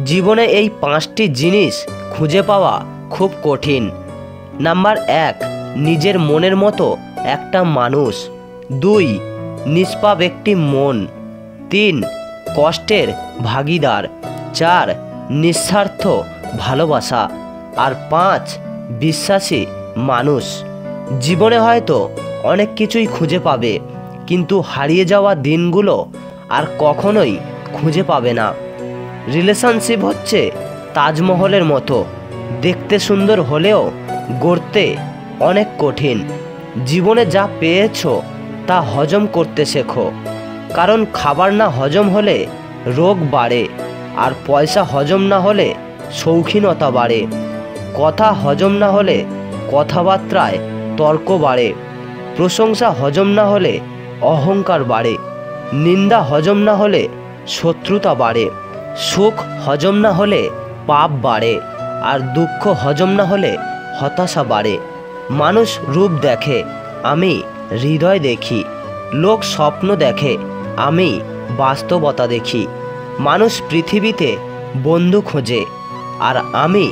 জীবনে এই 5টি জিনিস খুঁজে পাওয়া খুব কঠিন। নাম্বার 1, নিজের মনের মতো একটা মানুষ। 2, নিষ্পাপ একটি মন। 3, কষ্টের ভাগিদার। 4, নিঃস্বার্থ ভালোবাসা। আর 5, বিশ্বাসী মানুষ। জীবনে হয়তো অনেক কিছুই খুঁজে পাবে, কিন্তু হারিয়ে যাওয়া দিনগুলো আর কখনোই খুঁজে পাবে না। রিলেশনশিপ হচ্ছে তাজমহলের মতো, দেখতে সুন্দর হলেও গড়তে অনেক কঠিন। জীবনে যা পেয়েছো তা হজম করতে শেখো, কারণ খাবার না হজম হলে রোগ বাড়ে, আর পয়সা হজম না হলে শৌখিনতা বাড়ে। কথা হজম না হলে কথাবার্তায় তর্ক বাড়ে। প্রশংসা হজম না হলে অহংকার বাড়ে। নিন্দা হজম না হলে শত্রুতা বাড়ে। সুখ হজম না হলে পাপ বাড়ে, আর দুঃখ হজম না হলে হতাশা বাড়ে। মানুষ রূপ দেখে, আমি হৃদয় দেখি। লোক স্বপ্ন দেখে, আমি বাস্তবতা দেখি। মানুষ পৃথিবীতে বন্ধু খোঁজে, আর আমি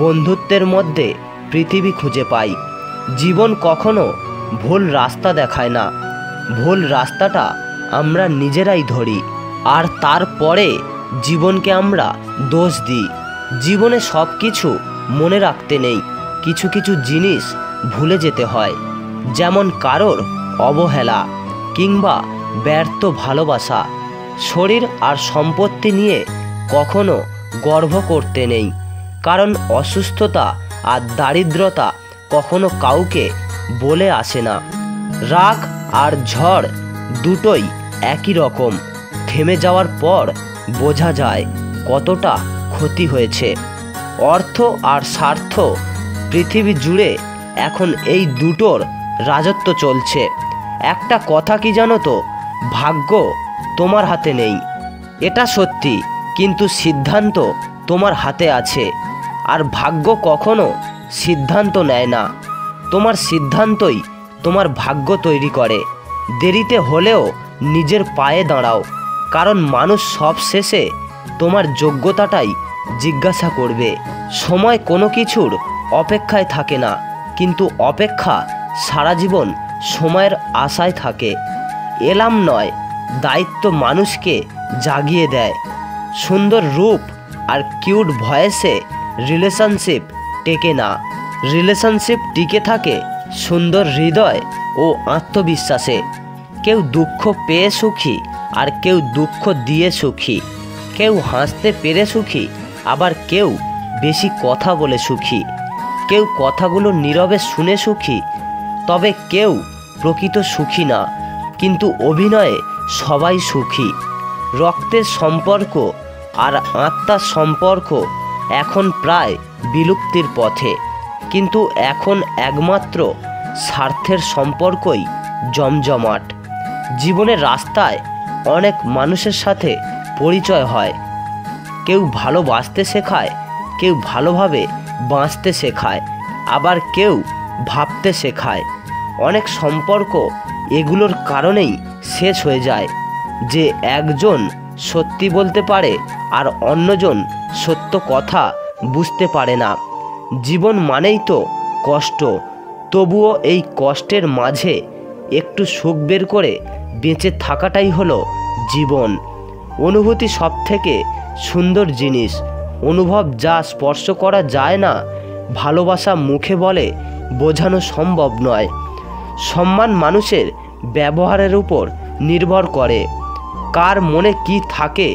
বন্ধুত্বের মধ্যে পৃথিবী খুঁজে পাই। জীবন কখনো ভুল রাস্তা দেখায় না, ভুল রাস্তাটা আমরা নিজেরাই ধরি, আর তারপরে জীবনকে আমরা দোষ দিই। জীবনে সব কিছু মনে রাখতে নেই, কিছু কিছু জিনিস ভুলে যেতে হয়, যেমন কারোর অবহেলা কিংবা ব্যর্থ ভালোবাসা। শরীর আর সম্পত্তি নিয়ে কখনো গর্ব করতে নেই, কারণ অসুস্থতা আর দারিদ্রতা কখনো কাউকে বলে আসে না। রাগ আর ঝড় দুটোই একই রকম, থেমে যাওয়ার পর বোঝা যায় কতটা ক্ষতি হয়েছে। অর্থ আর স্বার্থ, পৃথিবী জুড়ে এখন এই দুটোর রাজত্ব চলছে। একটা কথা কি জানো তো, ভাগ্য তোমার হাতে নেই, এটা সত্যি, কিন্তু সিদ্ধান্ত তোমার হাতে আছে। আর ভাগ্য কখনো সিদ্ধান্ত নেয় না, তোমার সিদ্ধান্তই তোমার ভাগ্য তৈরি করে। দেরিতে হলেও নিজের পায়ে দাঁড়াও, কারণ মানুষ সব শেষে তোমার যোগ্যতাটাই জিজ্ঞাসা করবে। সময় কোনো কিছুর অপেক্ষায় থাকে না, কিন্তু অপেক্ষা সারা জীবন সময়ের আশায় থাকে। এলাম নয়, দায়িত্ব মানুষকে জাগিয়ে দেয়। সুন্দর রূপ আর কিউট ভয়েসে রিলেশনশিপ টেকে না, রিলেশনশিপ টিকে থাকে সুন্দর হৃদয় ও আত্মবিশ্বাসে। কেউ দুঃখ পেয়ে সুখী, আর কেউ দুঃখ দিয়ে সুখী। কেউ হাসতে পেরে সুখী, আবার কেউ বেশি কথা বলে সুখী। কেউ কথাগুলো নীরবে শুনে সুখী, তবে কেউ প্রকৃত সুখী না, কিন্তু অভিনয়ে সবাই সুখী। রক্তের সম্পর্ক আর আত্মার সম্পর্ক এখন প্রায় বিলুপ্তির পথে, কিন্তু এখন একমাত্র স্বার্থের সম্পর্কই জমজমাট। জীবনের রাস্তায় অনেক মানুষের সাথে পরিচয় হয়, কেউ ভালোবাসতে শেখায়, কেউ ভালোভাবে বাঁচতে শেখায়, আবার কেউ ভাবতে শেখায়। অনেক সম্পর্ক এগুলোর কারণেই শেষ হয়ে যায়, যে একজন সত্যি বলতে পারে আর অন্যজন সত্য কথা বুঝতে পারে না। জীবন মানেই তো কষ্ট, তবুও এই কষ্টের মাঝে একটু সুখ বের করে বেঁচে থাকাটাই হলো জীবন। অনুভূতি সব থেকে সুন্দর জিনিস, অনুভব যা স্পর্শ করা যায় না, ভালোবাসা মুখে বলে বোঝানো সম্ভব নয়। সম্মান মানুষের ব্যবহারের উপর নির্ভর করে। কার মনে কি থাকে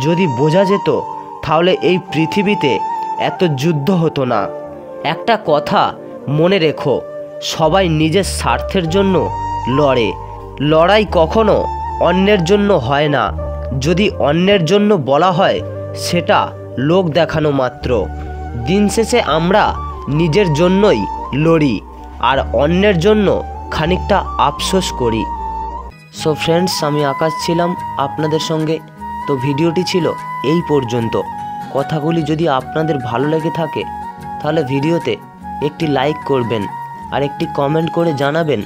যদি বোঝা যেত, তাহলে এই পৃথিবীতে এত যুদ্ধ হতো না। একটা কথা মনে রেখো, সবাই নিজের স্বার্থের জন্য লড়ে, লড়াই কখনো অন্যের জন্য হয় না। যদি অন্যের জন্য বলা হয়, সেটা লোক দেখানো মাত্র। দিন শেষে আমরা নিজের জন্যই লড়ি, আর অন্যের জন্য খানিকটা আফসোস করি। সো ফ্রেন্ডস, আমি আকাশ ছিলাম আপনাদের সঙ্গে। তো ভিডিওটি ছিল এই পর্যন্ত। কথাগুলি যদি আপনাদের ভালো লেগে থাকে, তাহলে ভিডিওতে একটি লাইক করবেন, আর একটি কমেন্ট করে জানাবেন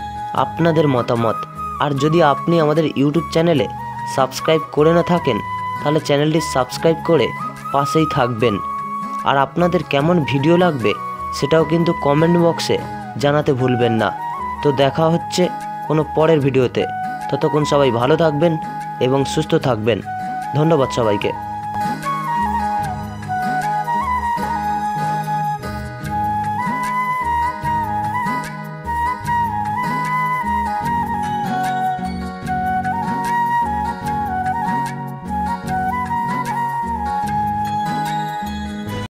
আপনাদের মতামত। আর যদি আপনি আমাদের ইউটিউব চ্যানেলে সাবস্ক্রাইব করে না থাকেন, তাহলে চ্যানেলটি সাবস্ক্রাইব করে পাশেই থাকবেন। আর আপনাদের কেমন ভিডিও লাগবে সেটাও কিন্তু কমেন্ট বক্সে জানাতে ভুলবেন না। তো দেখা হচ্ছে কোনো পরের ভিডিওতে। ততক্ষণ সবাই ভালো থাকবেন এবং সুস্থ থাকবেন। ধন্যবাদ সবাইকে।